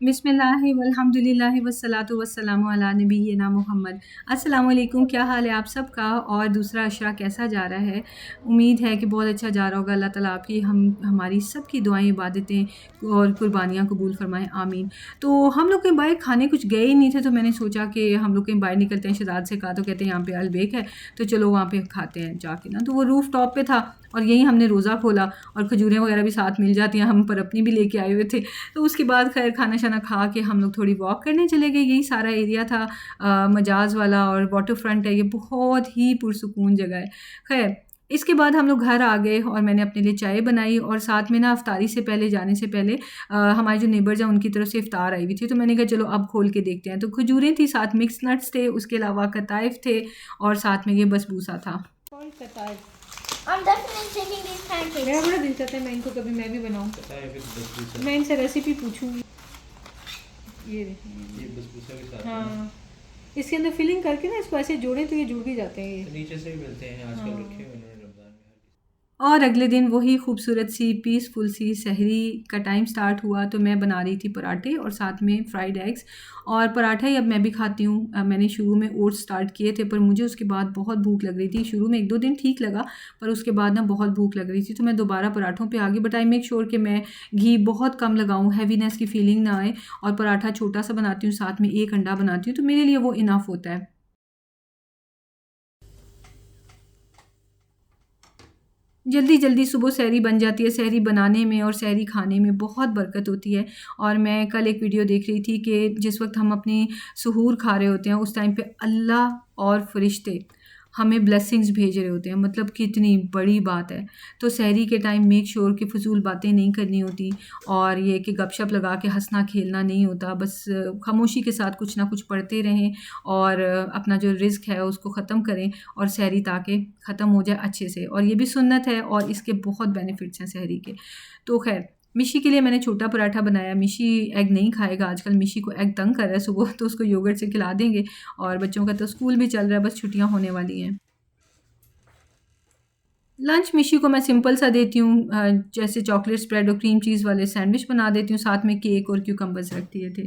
बिस्मिल्लाहि वल्हम्दुलिल्लाहि वस्सलातु वस्सलामु अला नबिय्यिना मुहम्मद। अस्सलामु अलैकुम। क्या हाल है आप सबका और दूसरा अशरा कैसा जा रहा है? उम्मीद है कि बहुत अच्छा जा रहा होगा। अल्लाह ताला आपकी हमारी सब की दुआएं, इबादतें और कुर्बानियाँ कबूल फरमाएँ, आमीन। तो हम लोग कहीं बाहर खाने कुछ गए ही नहीं थे, तो मैंने सोचा कि हम लोग कहीं बाहर निकलते हैं। शहजाद से कहा तो कहते हैं यहाँ पे अलबेक है, तो चलो वहाँ पे खाते हैं जाके ना। तो वो रूफ़ टॉप पे था और यहीं हमने रोज़ा खोला और खजूरें वगैरह भी साथ मिल जाती हैं, हम पर अपनी भी लेके आए हुए थे। तो उसके बाद खैर खाना शाना खा के हम लोग थोड़ी वॉक करने चले गए। यही सारा एरिया था मजाज वाला और वाटर फ्रंट है, ये बहुत ही पुरसुकून जगह है। खैर इसके बाद हम लोग घर आ गए और मैंने अपने लिए चाय बनाई और साथ में ना अफ्तारी से पहले जाने से पहले हमारे जो नेबर्स हैं उनकी तरफ से इफ्तार आई हुई थी, तो मैंने कहा चलो अब खोल के देखते हैं। तो खजूरें थी, साथ मिक्स नट्स थे, उसके अलावा कताइफ थे और साथ में ये बसबूसा था। और कताइफ I'm definitely taking these pancakes. मेरा बड़ा दिल करता है मैं इनको कभी मैं भी बनाऊँ। मैं इनसे रेसिपी पूछूंगी। ये देखें, ये बसबूसा के साथ हाँ, इसके अंदर फिलिंग करके ना इसको ऐसे जोड़ें तो ये जुड़ भी जाते हैं ये। नीचे से भी मिलते हैं आजकल, हाँ। रखे हुए उन्होंने रमजान में। और अगले दिन वही खूबसूरत सी पीसफुल सी सहरी का टाइम स्टार्ट हुआ, तो मैं बना रही थी पराठे और साथ में फ्राइड एग्स। और पराठा ही अब मैं भी खाती हूँ। मैंने शुरू में ओट्स स्टार्ट किए थे, पर मुझे उसके बाद बहुत भूख लग रही थी। शुरू में 1-2 दिन ठीक लगा, पर उसके बाद ना बहुत भूख लग रही थी, तो मैं दोबारा पराठों पे आ गई। बट आई मेक श्योर कि मैं घी बहुत कम लगाऊँ, हैवीनेस की फीलिंग ना आए। और पराठा छोटा सा बनाती हूँ, साथ में 1 अंडा बनाती हूँ, तो मेरे लिए वो इनफ होता है। जल्दी जल्दी सुबह सहरी बन जाती है। सहरी बनाने में और सहरी खाने में बहुत बरकत होती है। और मैं कल एक वीडियो देख रही थी कि जिस वक्त हम अपनी सहूर खा रहे होते हैं उस टाइम पे अल्लाह और फरिश्ते हमें ब्लेसिंग्स भेज रहे होते हैं। मतलब कितनी बड़ी बात है। तो सहरी के टाइम मेक श्योर कि फ़िज़ूल बातें नहीं करनी होती और ये कि गपशप लगा के हंसना खेलना नहीं होता। बस खामोशी के साथ कुछ ना कुछ पढ़ते रहें और अपना जो रिज़्क है उसको ख़त्म करें और सहरी ताकि ख़त्म हो जाए अच्छे से। और ये भी सुन्नत है और इसके बहुत बेनिफिट्स हैं सहरी के। तो खैर मिशी के लिए मैंने छोटा पराठा बनाया। मिशी एग नहीं खाएगा आजकल, मिशी को एग तंग कर रहा है सुबह, तो उसको योगर्ट से खिला देंगे। और बच्चों का तो स्कूल भी चल रहा है, बस छुट्टियां होने वाली हैं। लंच मिशी को मैं सिंपल सा देती हूँ, जैसे चॉकलेट स्प्रेड और क्रीम चीज़ वाले सैंडविच बना देती हूँ, साथ में केक और क्यूकम्बर्स रख दिए थे।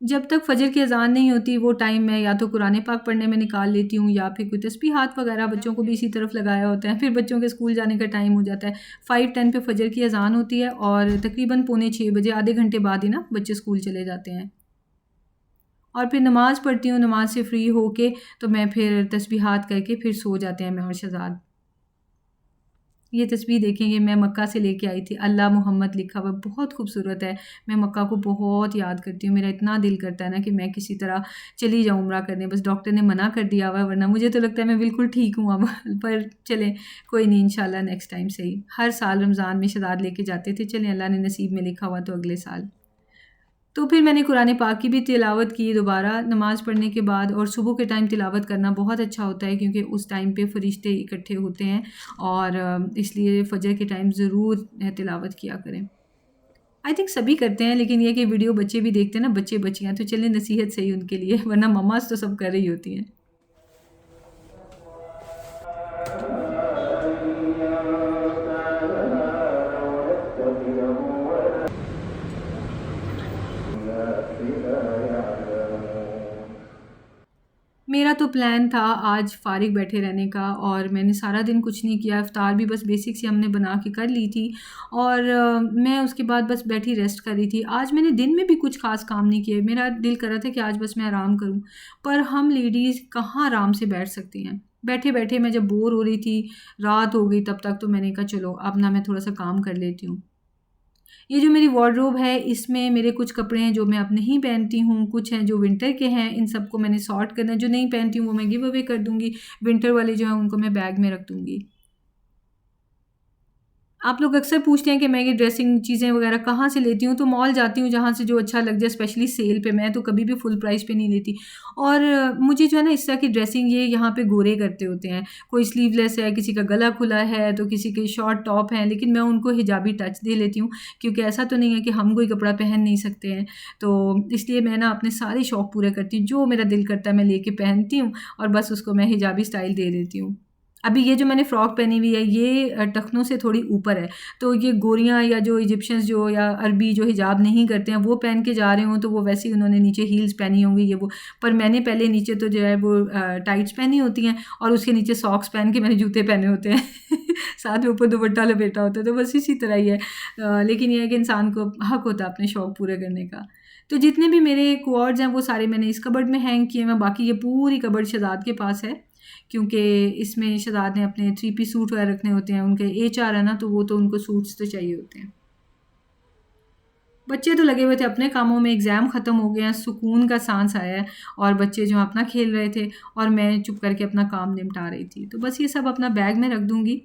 जब तक फ़जर की अज़ान नहीं होती वो टाइम मैं या तो कुरान पाक पढ़ने में निकाल लेती हूँ या फिर कोई तस्बीहात वगैरह, बच्चों को भी इसी तरफ लगाया होता है। फिर बच्चों के स्कूल जाने का टाइम हो जाता है। 5:10 पे फ़जर की अज़ान होती है और तकरीबन 5:45 बजे, आधे घंटे बाद ही ना बच्चे स्कूल चले जाते हैं। और फिर नमाज़ पढ़ती हूँ, नमाज से फ़्री होके तो मैं फिर तस्बीहात करके फिर सो जाते हैं मैं और शहज़ाद। ये तस्वीर देखेंगे मैं मक्का से लेके आई थी, अल्लाह मोहम्मद लिखा हुआ, बहुत खूबसूरत है। मैं मक्का को बहुत याद करती हूँ। मेरा इतना दिल करता है ना कि मैं किसी तरह चली जाऊँ उम्रा करने, बस डॉक्टर ने मना कर दिया हुआ है, वरना मुझे तो लगता है मैं बिल्कुल ठीक हूँ अब। पर चलें कोई नहीं, इंशाल्लाह नेक्स्ट टाइम सही। हर साल रमज़ान में शहज़ाद लेके जाते थे, चलें अल्लाह ने नसीब में लिखा हुआ तो अगले साल। तो फिर मैंने कुरान पाक की भी तिलावत की दोबारा नमाज़ पढ़ने के बाद। और सुबह के टाइम तिलावत करना बहुत अच्छा होता है क्योंकि उस टाइम पे फ़रिश्ते इकट्ठे होते हैं और इसलिए फ़जर के टाइम ज़रूर तिलावत किया करें। आई थिंक सभी करते हैं, लेकिन ये कि वीडियो बच्चे भी देखते हैं ना, बच्चे बच्चियाँ, तो चलें नसीहत सही उनके लिए, वरना मम्माज़ तो सब कर रही होती हैं। मेरा तो प्लान था आज फ़ारिग बैठे रहने का, और मैंने सारा दिन कुछ नहीं किया। इफ़्तार भी बस बेसिक सी हमने बना के कर ली थी, और मैं उसके बाद बस बैठी रेस्ट कर रही थी। आज मैंने दिन में भी कुछ ख़ास काम नहीं किए। मेरा दिल कर रहा था कि आज बस मैं आराम करूं, पर हम लेडीज़ कहाँ आराम से बैठ सकती हैं। बैठे-बैठे मैं जब बोर हो रही थी, रात हो गई तब तक, तो मैंने कहा चलो अब ना मैं थोड़ा-सा काम कर लेती हूँ। ये जो मेरी वार्डरोब है, इसमें मेरे कुछ कपड़े हैं जो मैं अब नहीं पहनती हूँ, कुछ हैं जो विंटर के हैं। इन सबको मैंने सॉर्ट करना है। जो नहीं पहनती हूँ वो मैं गिव अवे कर दूँगी। विंटर वाले जो हैं उनको मैं बैग में रख दूँगी। आप लोग अक्सर पूछते हैं कि मैं ये ड्रेसिंग चीज़ें वगैरह कहाँ से लेती हूँ, तो मॉल जाती हूँ जहाँ से जो अच्छा लग जाए, स्पेशली सेल पे। मैं तो कभी भी फुल प्राइस पे नहीं लेती। और मुझे जो है ना इस तरह की ड्रेसिंग, ये यहाँ पे गोरे करते होते हैं, कोई स्लीवलेस है, किसी का गला खुला है, तो किसी के शॉर्ट टॉप हैं, लेकिन मैं उनको हिजाबी टच दे लेती हूँ, क्योंकि ऐसा तो नहीं है कि हम कोई कपड़ा पहन नहीं सकते हैं। तो इसलिए मैं ना अपने सारे शौक़ पूरे करती हूँ, जो मेरा दिल करता है मैं लेके पहनती हूँ, और बस उसको मैं हिजाबी स्टाइल दे देती हूँ। अभी ये जो मैंने फ़्रॉक पहनी हुई है, ये टखनों से थोड़ी ऊपर है, तो ये गोरियाँ या जो इजिप्शियंस जो या अरबी जो हिजाब नहीं करते हैं, वो पहन के जा रहे हों, तो वो वैसे ही उन्होंने नीचे हील्स पहनी होंगी ये वो। पर मैंने पहले नीचे तो जो है वो टाइट्स पहनी होती हैं, और उसके नीचे सॉक्स पहन के मैंने जूते पहने होते हैं साथ में ऊपर दुपट्टा लपेटा होता है। तो बस इसी तरह ही है। लेकिन ये है कि इंसान को हक होता है अपने शौक़ पूरे करने का। तो जितने भी मेरे क्वार्ड्स हैं वो सारे मैंने इस कबर्ड में हैंग किए हैं। बाकी ये पूरी कबर्ड शहज़ाद के पास है, क्योंकि इसमें शहज़ाद ने अपने 3 पीस सूट वगैरह रखने होते हैं। उनके HR है ना, तो वो तो उनको सूट्स तो चाहिए होते हैं। बच्चे तो लगे हुए थे अपने कामों में, एग्ज़ाम ख़त्म हो गए हैं, सुकून का सांस आया है, और बच्चे जो अपना खेल रहे थे, और मैं चुप करके अपना काम निपटा रही थी। तो बस ये सब अपना बैग में रख दूँगी।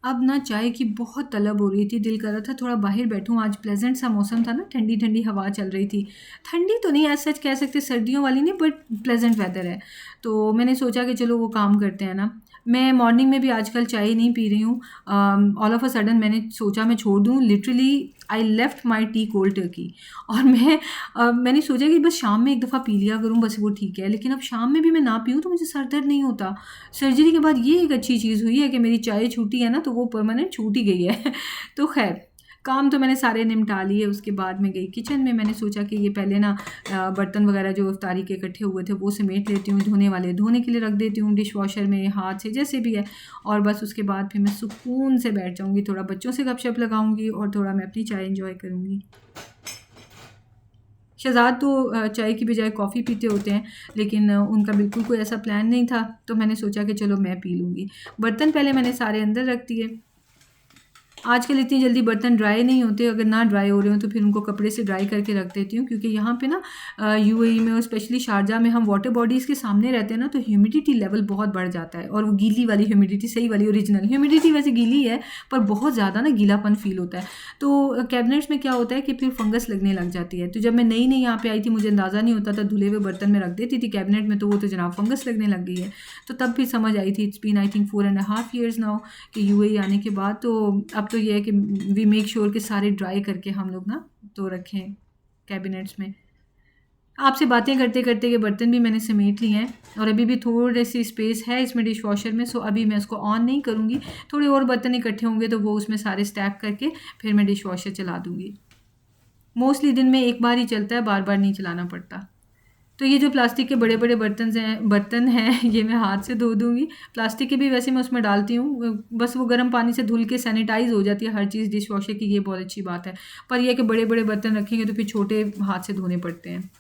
अब ना चाय की बहुत तलब हो रही थी, दिल कर रहा था थोड़ा बाहर बैठूँ। आज प्लेजेंट सा मौसम था ना, ठंडी-ठंडी हवा चल रही थी। ठंडी तो नहीं एज़ सच कह सकते, सर्दियों वाली नहीं, बट प्लेजेंट वेदर है। तो मैंने सोचा कि चलो वो काम करते हैं ना। मैं मॉर्निंग में भी आजकल चाय नहीं पी रही हूँ। ऑल ऑफ अ सडन मैंने सोचा मैं छोड़ दूँ। Literally I left my T cold Turkey, और मैंने सोचा कि बस शाम में एक दफ़ा पी लिया करूँ, बस वो ठीक है। लेकिन अब शाम में भी मैं ना पीऊँ तो मुझे सर दर्द नहीं होता। सर्जरी के बाद ये एक अच्छी चीज़ हुई है कि मेरी चाय छूटी है ना, तो वो परमानेंट छूट ही गई है तो खैर, काम तो मैंने सारे निपटा लिए। उसके बाद मैं गई किचन में। मैंने सोचा कि ये पहले ना बर्तन वगैरह जो इफ्तारी के इकट्ठे हुए थे वो समेट लेती हूँ, धोने वाले धोने के लिए रख देती हूँ डिश वॉशर में, हाथ से जैसे भी है, और बस उसके बाद फिर मैं सुकून से बैठ जाऊँगी, थोड़ा बच्चों से गपशप लगाऊँगी, और थोड़ा मैं अपनी चाय इंजॉय करूँगी। शहज़ाद तो चाय की बजाय कॉफ़ी पीते होते हैं, लेकिन उनका बिल्कुल कोई ऐसा प्लान नहीं था, तो मैंने सोचा कि चलो मैं पी लूँगी। बर्तन पहले मैंने सारे अंदर रख दिए। आजकल इतनी जल्दी बर्तन ड्राई नहीं होते। अगर ना ड्राई हो रहे हो तो फिर उनको कपड़े से ड्राई करके रख देती हूँ, क्योंकि यहाँ पे ना UAE में और स्पेशली शारजा में हम वाटर बॉडीज़ के सामने रहते हैं ना, तो ह्यूमिडिटी लेवल बहुत बढ़ जाता है। और वो गीली वाली ह्यूमिडिटी, सही वाली ओरिजिनल ह्यूमिडिटी वैसे गीली है, पर बहुत ज़्यादा ना गीलापन फ़ील होता है। तो कैबिनेट्स में क्या होता है कि फिर फंगस लगने लग जाती है। तो जब मैं नई नई यहाँ पे आई थी, मुझे अंदाज़ा नहीं होता था, धुले हुए बर्तन में रख देती थी कैबिनेट में, तो वो तो जनाब फंगस लगने लग गई है। तो तब फिर समझ आई थी, it's been I think 4.5 years now कि UAE आने के बाद। तो अब तो ये है कि वी मेक श्योर कि सारे ड्राई करके हम लोग ना तो रखें कैबिनेट्स में। आपसे बातें करते करते के बर्तन भी मैंने समेट लिए हैं, और अभी भी थोड़ी सी स्पेस है इसमें डिश वॉशर में, सो अभी मैं उसको ऑन नहीं करूँगी। थोड़े और बर्तन इकट्ठे होंगे तो वो उसमें सारे स्टैक करके फिर मैं डिश वॉशर चला दूँगी। मोस्टली दिन में एक बार ही चलता है, बार बार नहीं चलाना पड़ता। तो ये जो प्लास्टिक के बड़े बड़े बर्तन हैं ये मैं हाथ से धो दूँगी। प्लास्टिक के भी वैसे मैं उसमें डालती हूँ, बस वो गर्म पानी से धुल के सैनिटाइज़ हो जाती है हर चीज़ डिश वॉशर की, ये बहुत अच्छी बात है। पर यह है कि बड़े बड़े बर्तन रखेंगे तो फिर छोटे हाथ से धोने पड़ते हैं।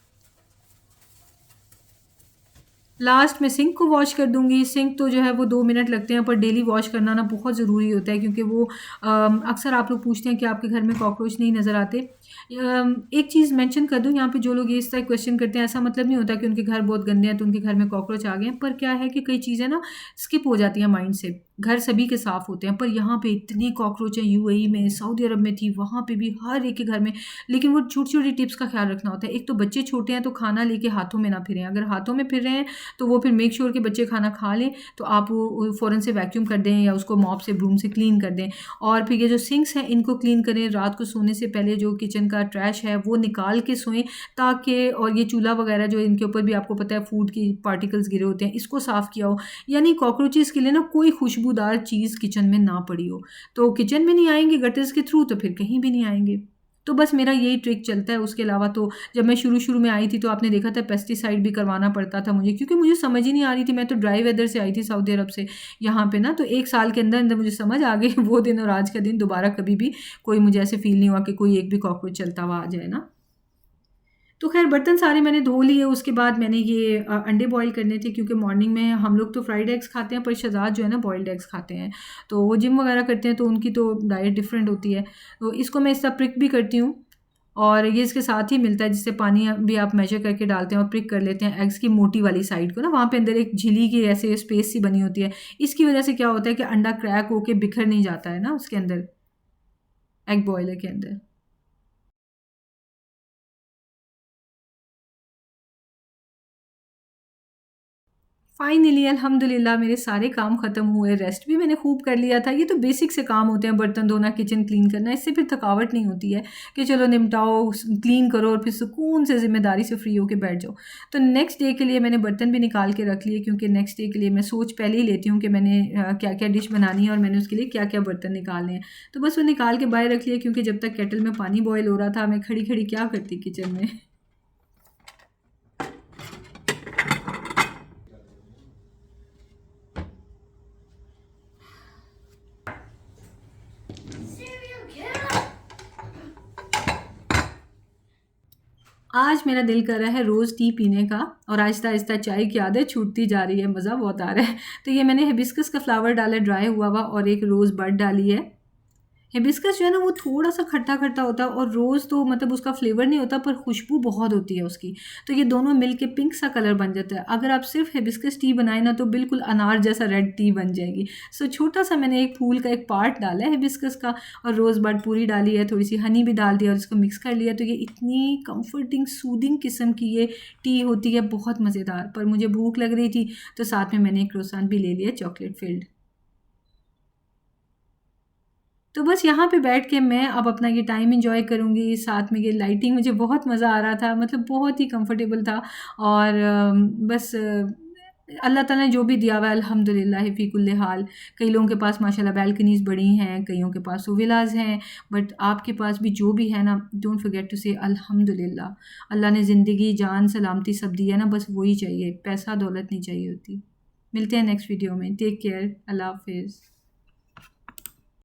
लास्ट में सिंक को वॉश कर दूँगी। सिंक तो जो है वो 2 मिनट लगते हैं, पर डेली वॉश करना ना बहुत ज़रूरी होता है, क्योंकि वो अक्सर आप लोग पूछते हैं कि आपके घर में कॉकरोच नहीं नज़र आते। एक चीज़ मेंशन कर दूँ यहाँ पे, जो लोग ये इस तरह क्वेश्चन करते हैं, ऐसा मतलब नहीं होता कि उनके घर बहुत गंदे हैं तो उनके घर में कॉकरोच आ गए हैं, पर क्या है कि कई चीज़ें ना स्किप हो जाती हैं माइंड से। घर सभी के साफ़ होते हैं, पर यहाँ पे इतने कॉकरोच हैं। यूएई में, सऊदी अरब में थी, वहाँ पे भी हर एक के घर में। लेकिन वो छोटी-छोटी टिप्स का ख़्याल रखना होता है। एक तो बच्चे छोटे हैं तो खाना लेके हाथों में ना फिरें। अगर हाथों में फिर रहे हैं तो वो फिर मेक श्योर कि बच्चे खाना खा लें, तो आप वो फ़ौरन से वैक्यूम कर दें या उसको मॉप से, ब्रूम से क्लीन कर दें। और फिर ये जो सिंक्स हैं इनको क्लीन करें। रात को सोने से पहले जो किचन का ट्रैश है वो निकाल के सोएं, ताकि और ये चूल्हा वगैरह जो इनके ऊपर भी आपको पता है फूड की पार्टिकल्स गिरे होते हैं, इसको साफ़ किया हो। यानी कॉकरोचेस के लिए ना कोई खुशबूदार चीज़ किचन में ना पड़ी हो, तो किचन में नहीं आएंगे गटर्स के थ्रू, तो फिर कहीं भी नहीं आएंगे। तो बस मेरा यही ट्रिक चलता है। उसके अलावा तो जब मैं शुरू में आई थी तो आपने देखा था पेस्टिसाइड भी करवाना पड़ता था मुझे, क्योंकि मुझे समझ ही नहीं आ रही थी। मैं तो ड्राई वेदर से आई थी सऊदी अरब से यहाँ पे ना, तो 1 साल के अंदर अंदर मुझे समझ आ गई वो दिन और आज का दिन दोबारा कभी भी कोई मुझे ऐसे फील नहीं हुआ कि कोई एक भी कॉकरोच चलता हुआ आ जाए ना। तो खैर बर्तन सारे मैंने धो लिए। उसके बाद मैंने ये अंडे बॉईल करने थे, क्योंकि मॉर्निंग में हम लोग तो फ्राइड एग्स खाते हैं, पर शहजाद जो है ना बॉइल्ड एग्स खाते हैं। तो वो जिम वगैरह करते हैं तो उनकी तो डाइट डिफरेंट होती है। तो इसको मैं इसका प्रिक भी करती हूँ, और ये इसके साथ ही मिलता है, जिससे पानी भी आप मेजर करके डालते हैं और प्रिक कर लेते हैं एग्स की मोटी वाली साइड को ना। वहाँ पे अंदर एक झिल्ली की ऐसे स्पेस सी बनी होती है। इसकी वजह से क्या होता है कि अंडा क्रैक होके बिखर नहीं जाता है ना उसके अंदर, एग बॉयलर के अंदर। फाइनली अल्हम्दुलिल्लाह मेरे सारे काम ख़त्म हुए, रेस्ट भी मैंने खूब कर लिया था। ये तो बेसिक से काम होते हैं, बर्तन धोना, किचन क्लीन करना, इससे फिर थकावट नहीं होती है कि चलो निपटाओ, क्लीन करो और फिर सुकून से ज़िम्मेदारी से फ्री होकर बैठ जाओ। तो नेक्स्ट डे के लिए मैंने बर्तन भी निकाल के रख लिए, क्योंकि नेक्स्ट डे के लिए मैं सोच पहले ही लेती हूँ कि मैंने क्या क्या डिश बनानी है और मैंने उसके लिए क्या क्या बर्तन निकालने हैं। तो बस वो निकाल के बाहर रख लिया, क्योंकि जब तक केटल में पानी बॉयल हो रहा था मैं खड़ी खड़ी क्या करती किचन में। आज मेरा दिल कर रहा है रोज़ टी पीने का, और आहिस्ता आहिस्ता चाय की आदत छूटती जा रही है, मज़ा बहुत आ रहा है। तो ये मैंने हिबिस्कस का फ्लावर डाला है ड्राई हुआ हुआ, और एक रोज़ बड डाली है। हिबिस्कस जो है ना वो थोड़ा सा खट्टा खट्टा होता है, और रोज़ तो मतलब उसका फ्लेवर नहीं होता, पर खुशबू बहुत होती है उसकी। तो ये दोनों मिलके पिंक सा कलर बन जाता है। अगर आप सिर्फ हिबिस्कस टी बनाए ना तो बिल्कुल अनार जैसा रेड टी बन जाएगी। सो छोटा सा मैंने एक फूल का एक पार्ट डाला है हिबिस्कस का, और रोज़ बड पूरी डाली है, थोड़ी सी हनी भी डाल दिया और इसको मिक्स कर लिया। तो ये इतनी कम्फर्टिंग सूदिंग किस्म की ये टी होती है, बहुत मज़ेदार। पर मुझे भूख लग रही थी तो साथ में मैंने एक क्रोसान भी ले लिया चॉकलेट फिल्ड। तो बस यहाँ पे बैठ के मैं अब अपना ये टाइम एंजॉय करूँगी। साथ में ये लाइटिंग, मुझे बहुत मज़ा आ रहा था, मतलब बहुत ही कंफर्टेबल था। और बस अल्लाह ताला ने जो भी दिया हुआ है अल्हम्दुलिल्लाह फ़ी कुल्ले हाल। कई लोगों के पास माशाल्लाह बैल्कनीज़ बड़ी हैं, कईयों के पास विलाज़ हैं, बट आपके पास भी जो भी है ना, डोंट फॉरगेट टू से अल्हम्दुलिल्लाह। अल्लाह ने ज़िंदगी, जान, सलामती सब दी है ना, बस वही चाहिए, पैसा दौलत नहीं चाहिए होती। मिलते हैं नेक्स्ट वीडियो में। टेक केयर, अल्लाह हाफ़िज़।